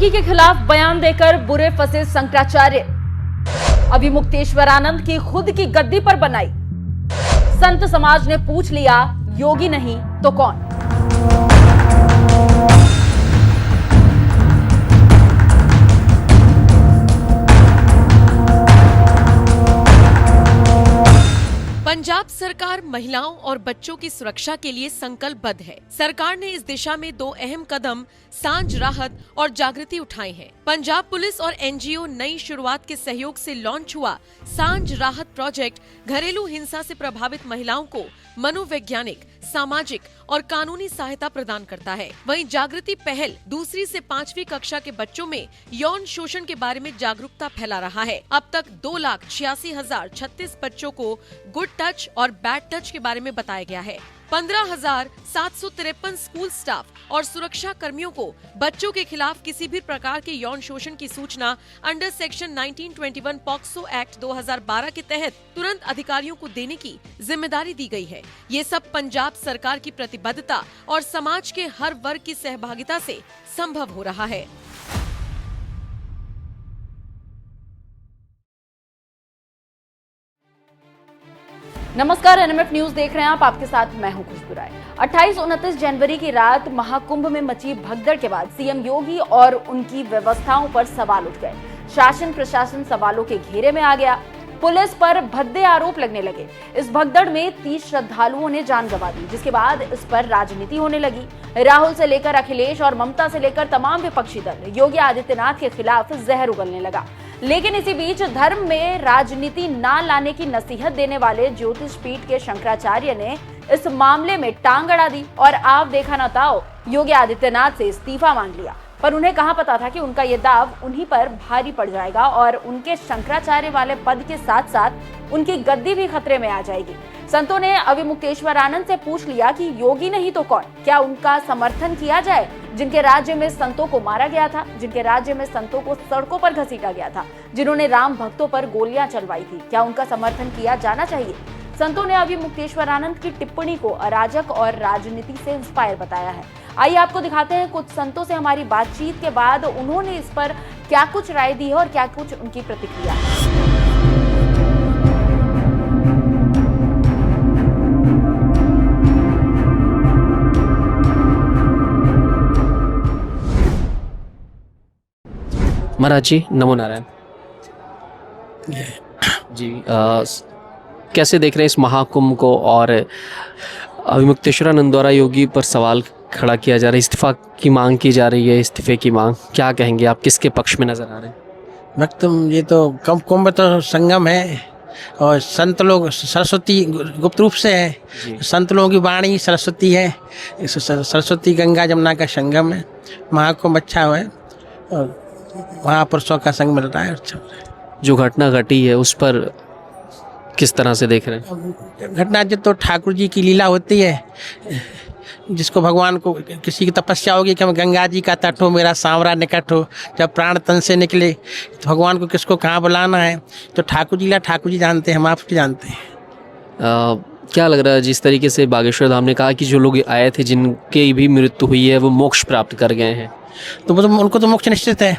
योगी के खिलाफ बयान देकर बुरे फंसे शंकराचार्य। अभिमुक्तेश्वरानंद की खुद की गद्दी पर बनाई। संत समाज ने पूछ लिया, योगी नहीं तो कौन। पंजाब सरकार महिलाओं और बच्चों की सुरक्षा के लिए संकल्पबद्ध है। सरकार ने इस दिशा में 2 अहम कदम सांझ राहत और जागृति उठाए हैं। पंजाब पुलिस और एनजीओ नई शुरुआत के सहयोग से लॉन्च हुआ सांझ राहत प्रोजेक्ट घरेलू हिंसा से प्रभावित महिलाओं को मनोवैज्ञानिक, सामाजिक और कानूनी सहायता प्रदान करता है। वहीं जागृति पहल 2री से 5वीं कक्षा के बच्चों में यौन शोषण के बारे में जागरूकता फैला रहा है। अब तक 2,86,036 बच्चों को गुड टच और बैड टच के बारे में बताया गया है। 15,753 स्कूल स्टाफ और सुरक्षा कर्मियों को बच्चों के खिलाफ किसी भी प्रकार के यौन शोषण की सूचना अंडर सेक्शन 1921 पॉक्सो एक्ट 2012 के तहत तुरंत अधिकारियों को देने की जिम्मेदारी दी गई है। ये सब पंजाब सरकार की प्रतिबद्धता और समाज के हर वर्ग की सहभागिता से संभव हो रहा है। नमस्कार, एनएमएफ न्यूज देख रहे हैं आप। आपके साथ मैं हूं खुशबू राय। 28-29 जनवरी की रात महाकुंभ में मची भगदड़ के बाद सीएम योगी और उनकी व्यवस्थाओं पर सवाल उठ गए। शासन प्रशासन सवालों के घेरे में आ गया। पुलिस पर भद्दे आरोप लगने लगे। इस भगदड़ में 30 श्रद्धालुओं ने जान गंवा दी, जिसके बाद इस पर राजनीति होने लगी। राहुल से लेकर अखिलेश और ममता से लेकर तमाम विपक्षी दल योगी आदित्यनाथ के खिलाफ जहर उगलने लगा। लेकिन इसी बीच धर्म में राजनीति ना लाने की नसीहत देने वाले ज्योतिष पीठ के शंकराचार्य ने इस मामले में टांग अड़ा दी और आप देखा न ताओ योगी आदित्यनाथ से इस्तीफा मांग लिया। पर उन्हें कहां पता था कि उनका ये दाव उन्हीं पर भारी पड़ जाएगा और उनके शंकराचार्य वाले पद के साथ साथ उनकी गद्दी भी खतरे में आ जाएगी। संतों ने अभिमुक्तेश्वरानंद से पूछ लिया कि योगी नहीं तो कौन। क्या उनका समर्थन किया जाए, जिनके राज्य में संतों को मारा गया था, जिनके राज्य में संतों को सड़कों पर घसीटा गया था, जिन्होंने राम भक्तों पर गोलियां चलवाई थी। क्या उनका समर्थन किया जाना चाहिए? संतों ने अभिमुक्तेश्वरानंद की टिप्पणी को अराजक और राजनीति से इंस्पायर बताया है। आइए आपको दिखाते हैं कुछ संतों से हमारी बातचीत के बाद उन्होंने इस पर क्या कुछ राय दी है और क्या कुछ उनकी प्रतिक्रिया है। महाराज जी, नमो नारायण जी। कैसे देख रहे हैं इस महाकुंभ को और अभिमुक्तेश्वरानंद द्वारा योगी पर सवाल खड़ा किया जा रहा है, इस्तीफा की मांग की जा रही है, इस्तीफे की मांग, क्या कहेंगे आप, किसके पक्ष में नजर आ रहे हैं? भक्त, ये तो कुंभ तो संगम है और संत लोग सरस्वती गुप्त रूप से है। संत लोगों की वाणी सरस्वती है। सरस्वती गंगा जमुना का संगम है। महाकुंभ अच्छा है और महापुरुषों का संग मिल रहा है। अच्छा, जो घटना घटी है उस पर किस तरह से देख रहे हैं? घटना जो तो ठाकुर जी की लीला होती है, जिसको भगवान को किसी की तपस्या होगी कि हम गंगा जी का तट हो, मेरा सांवरा निकट हो। जब प्राण तन से निकले तो भगवान को किसको कहाँ बुलाना है, तो ठाकुर जी जानते हैं, हम आपको जानते हैं। क्या लग रहा है, जिस तरीके से बागेश्वर धाम ने कहा कि जो लोग आए थे जिनकी भी मृत्यु हुई है वो मोक्ष प्राप्त कर गए हैं, तो वो तो उनको तो मोक्ष निश्चित है।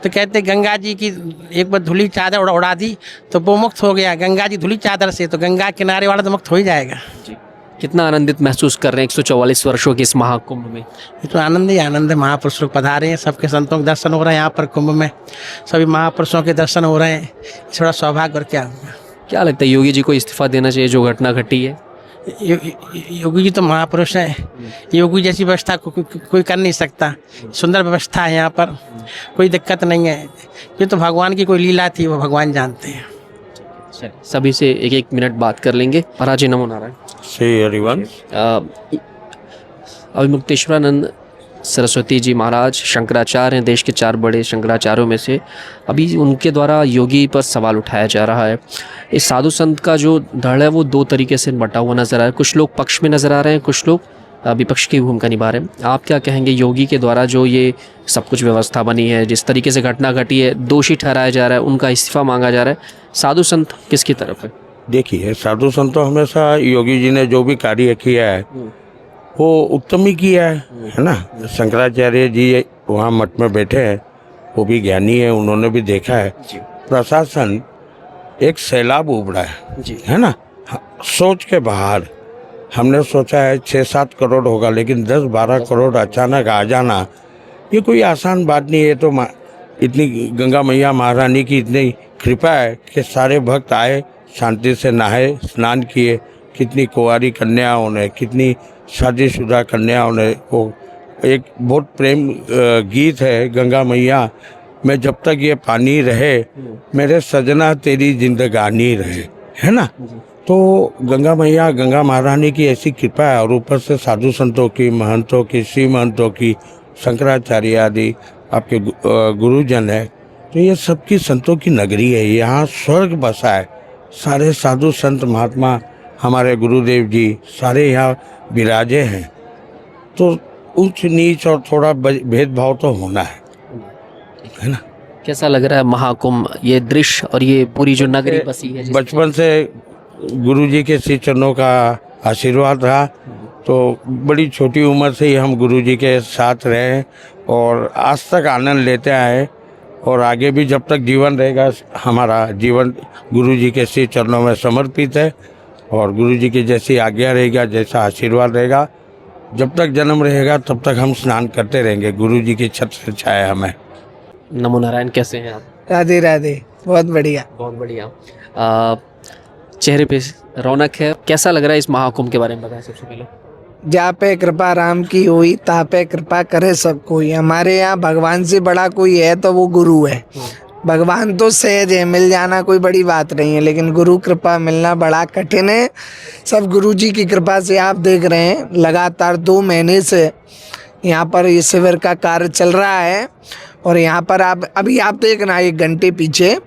तो कहते गंगा जी की एक बार धुली चादर उड़ा दी तो वो मुक्त हो गया। गंगा जी धुली चादर से, तो गंगा किनारे वाला तो मुक्त हो ही जाएगा जी। कितना आनंदित महसूस कर रहे हैं 144 वर्षों के इस महाकुंभ में? ये तो आनंद ही आनंद है। महापुरुष लोग पधारे हैं, सबके संतों के दर्शन हो रहे हैं यहाँ पर कुंभ में, सभी महापुरुषों के दर्शन हो रहे हैं। थोड़ा सौभाग्य और क्या होगा। क्या लगता है, योगी जी को इस्तीफा देना चाहिए जो घटना घटी है? योगी जी तो महापुरुष हैं। योगी जैसी व्यवस्था कोई कर नहीं सकता। सुंदर व्यवस्था है यहाँ पर, कोई दिक्कत नहीं है। ये तो भगवान की कोई लीला थी, वो भगवान जानते हैं। सभी से एक एक मिनट बात कर लेंगे। महाराज जी, नमो नारायण। श्री हरिवंश। अभिमुक्तेश्वरानंद सरस्वती जी महाराज शंकराचार्य हैं, देश के 4 बड़े शंकराचार्यों में से। अभी उनके द्वारा योगी पर सवाल उठाया जा रहा है। इस साधु संत का जो धड़ है वो 2 तरीके से बटा हुआ नजर आ रहा है। कुछ लोग पक्ष में नजर आ रहे हैं, कुछ लोग विपक्ष की भूमिका निभा रहे हैं। आप क्या कहेंगे, योगी के द्वारा जो ये सब कुछ व्यवस्था बनी है, जिस तरीके से घटना घटी है, दोषी ठहराया जा रहा है, उनका इस्तीफा मांगा जा रहा है, साधु संत किसकी तरफ है? देखिए, साधु संत तो हमेशा योगी जी ने जो भी कार्य किया है वो उत्तम ही किया है ना। शंकराचार्य जी वहाँ मठ में बैठे हैं वो भी ज्ञानी है, उन्होंने भी देखा है। प्रशासन एक सैलाब उबड़ा है ना, सोच के बाहर। हमने सोचा है 6-7 करोड़ होगा, लेकिन 10-12 करोड़ अचानक आ जाना ये कोई आसान बात नहीं है। तो इतनी गंगा मैया महारानी की इतनी कृपा है कि सारे भक्त आए, शांति से नहाए, स्नान किए। कितनी कुंवारी कन्याओं ने, कितनी शादीशुदा कन्याओं ने, वो एक बहुत प्रेम गीत है, गंगा मैया मैं जब तक ये पानी रहे, मेरे सजना तेरी जिंदगानी रहे, है ना। तो गंगा मैया, गंगा महारानी की ऐसी कृपा है, और ऊपर से साधु संतों की, महंतों की, श्री महंतों की, शंकराचार्य आदि आपके गुरुजन है। तो ये सबकी संतों की नगरी है, यहाँ स्वर्ग बसा है। सारे साधु संत महात्मा, हमारे गुरुदेव जी सारे यहाँ विराजे हैं। तो ऊंच नीच और थोड़ा भेदभाव तो होना है ना। कैसा लग रहा है महाकुंभ, ये दृश्य और ये पूरी जो नगरी बसी है? बचपन से गुरुजी के श्री चरणों का आशीर्वाद रहा, तो बड़ी छोटी उम्र से ही हम गुरुजी के साथ रहे और आज तक आनंद लेते आए, और आगे भी जब तक जीवन रहेगा हमारा जीवन गुरुजी के श्री चरणों में समर्पित है। और गुरुजी की जैसी आज्ञा रहेगा, जैसा आशीर्वाद रहेगा, जब तक जन्म रहेगा तब तक हम स्नान करते रहेंगे। गुरुजी की छत्र से छाया हमें। नमो नारायण, कैसे हैं आप? राधे राधे, बहुत बढ़िया। बहुत बढ़िया। चेहरे पे रौनक है, कैसा लग रहा है इस महाकुंभ के बारे में बताएं सबसे पहले। जहाँ पे कृपा राम की हुई ता पे कृपा करे सब कोई। हमारे यहाँ भगवान से बड़ा कोई है तो वो गुरु है। भगवान तो सहज है, मिल जाना कोई बड़ी बात नहीं है, लेकिन गुरु कृपा मिलना बड़ा कठिन है। सब गुरु जी की कृपा से आप देख रहे हैं, लगातार 2 महीने से यहाँ पर ये शिविर का कार्य चल रहा है। और यहाँ पर आप अभी आप देखना 1 घंटे पीछे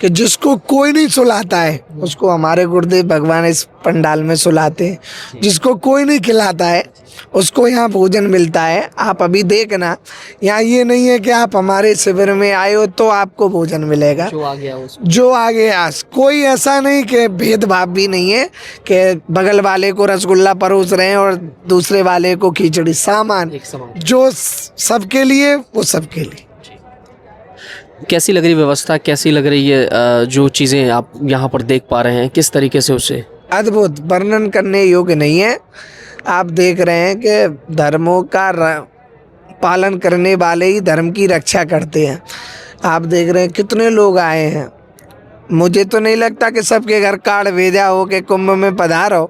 कि जिसको कोई नहीं सुलाता है उसको हमारे गुरुदेव भगवान इस पंडाल में सुलाते हैं। जिसको कोई नहीं खिलाता है उसको यहाँ भोजन मिलता है। आप अभी देखना, यहाँ ये नहीं है कि आप हमारे शिविर में आए हो तो आपको भोजन मिलेगा। जो आ गया कोई ऐसा नहीं कि भेदभाव भी नहीं है कि बगल वाले को रसगुल्ला परोस रहे हैं और दूसरे वाले को खिचड़ी। सामान जो सबके लिए वो सबके लिए। कैसी लग रही व्यवस्था, कैसी लग रही है जो चीज़ें आप यहाँ पर देख पा रहे हैं, किस तरीके से उसे? अद्भुत, वर्णन करने योग्य नहीं है। आप देख रहे हैं कि धर्मों का पालन करने वाले ही धर्म की रक्षा करते हैं। आप देख रहे हैं कितने लोग आए हैं। मुझे तो नहीं लगता कि सबके घर कार्ड भेजा हो कि कुंभ में पधारो,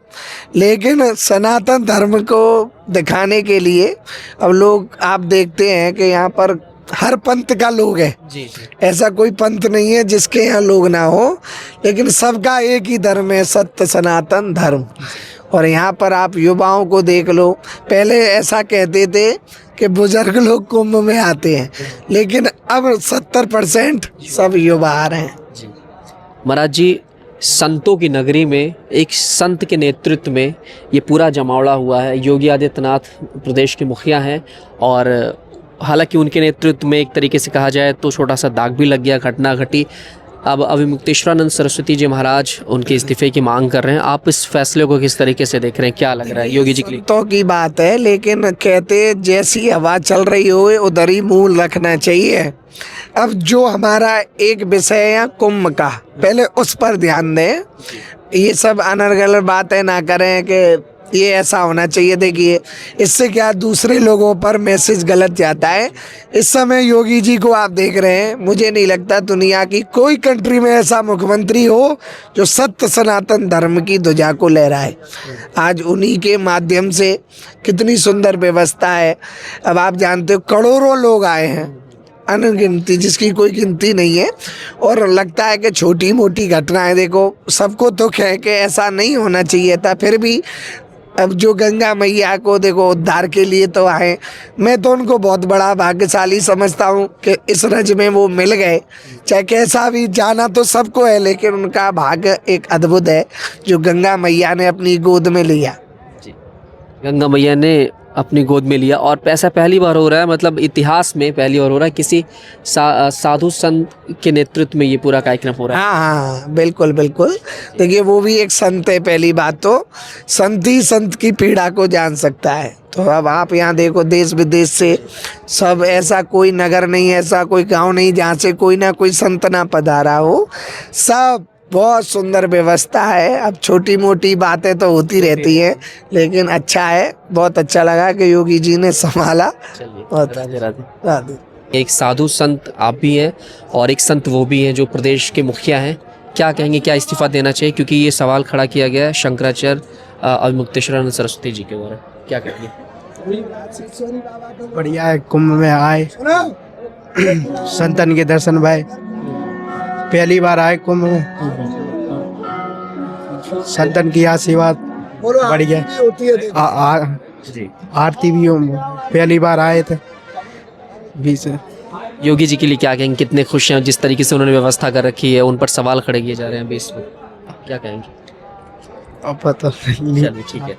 लेकिन सनातन धर्म को दिखाने के लिए अब लोग, आप देखते हैं कि यहाँ पर हर पंथ का लोग है। ऐसा कोई पंथ नहीं है जिसके यहाँ लोग ना हो, लेकिन सबका एक ही धर्म है, सत्य सनातन धर्म। और यहाँ पर आप युवाओं को देख लो, पहले ऐसा कहते थे कि बुजुर्ग लोग कुंभ में आते हैं, लेकिन अब 70% सब युवा आ रहे हैं। महाराज जी, संतों की नगरी में एक संत के नेतृत्व में ये पूरा जमावड़ा हुआ है। योगी आदित्यनाथ प्रदेश के मुखिया हैं, और हालांकि उनके नेतृत्व में एक तरीके से कहा जाए तो छोटा सा दाग भी लग गया, घटना घटी। अब अभिमुक्तेश्वरानंद सरस्वती जी महाराज उनके इस्तीफे की मांग कर रहे हैं। आप इस फैसले को किस तरीके से देख रहे हैं, क्या लग रहा है योगी जी के लिए? तो की बात है, लेकिन कहते जैसी हवा चल रही हो उधर ही मुंह रखना चाहिए। अब जो हमारा एक विषय है कुंभ का, पहले उस पर ध्यान दें। ये सब अनर्गल बातें ना करें कि ये ऐसा होना चाहिए। देखिए, इससे क्या दूसरे लोगों पर मैसेज गलत जाता है। इस समय योगी जी को आप देख रहे हैं, मुझे नहीं लगता दुनिया की कोई कंट्री में ऐसा मुख्यमंत्री हो जो सत्य सनातन धर्म की ध्वजा को लहराए। आज उन्हीं के माध्यम से कितनी सुंदर व्यवस्था है। अब आप जानते हो करोड़ों लोग आए हैं, अनगिनती, जिसकी कोई गिनती नहीं है। और लगता है कि छोटी मोटी घटनाएं, देखो सबको दुख है कि ऐसा नहीं होना चाहिए था, फिर भी अब जो गंगा मैया को देखो उद्धार के लिए तो आए। मैं तो उनको बहुत बड़ा भाग्यशाली समझता हूँ कि इस रज में वो मिल गए। चाहे कैसा भी, जाना तो सबको है, लेकिन उनका भाग्य एक अद्भुत है जो गंगा मैया ने अपनी गोद में लिया। गंगा मैया ने अपनी गोद में लिया, और ऐसा पहली बार हो रहा है, मतलब इतिहास में पहली बार हो रहा है किसी साधु संत के नेतृत्व में ये पूरा कार्यक्रम हो रहा है। हाँ हाँ बिल्कुल बिल्कुल। देखिए वो भी एक संत है, पहली बात तो संत ही संत की पीड़ा को जान सकता है। तो अब आप यहाँ देखो देश विदेश से सब, ऐसा कोई नगर नहीं, ऐसा कोई गांव नहीं जहाँ से कोई ना कोई संत ना पधारा हो। सब बहुत सुंदर व्यवस्था है। अब छोटी मोटी बातें तो होती रहती हैं, लेकिन अच्छा है, बहुत अच्छा लगा कि योगी जी ने संभाला। बहुत राधे राधे। राधे। एक साधु संत आप भी हैं और एक संत वो भी हैं जो प्रदेश के मुखिया हैं, क्या कहेंगे, क्या इस्तीफा देना चाहिए? क्योंकि ये सवाल खड़ा किया गया है शंकराचार्य अवमुक्तेश्वरानंद सरस्वती जी के द्वारा, क्या कहेंगे? बढ़िया है, कुंभ में आए, संतन के दर्शन भाई, पहली बार आए कुंभ में, संतन की आशीर्वाद बढ़िया। आरती भी पहली बार आए थे। योगी जी के लिए क्या कहेंगे, कितने खुश हैं जिस तरीके से उन्होंने व्यवस्था कर रखी है, उन पर सवाल खड़े किए जा रहे हैं बीच में, क्या कहेंगे? अब पता नहीं। चलिए ठीक है।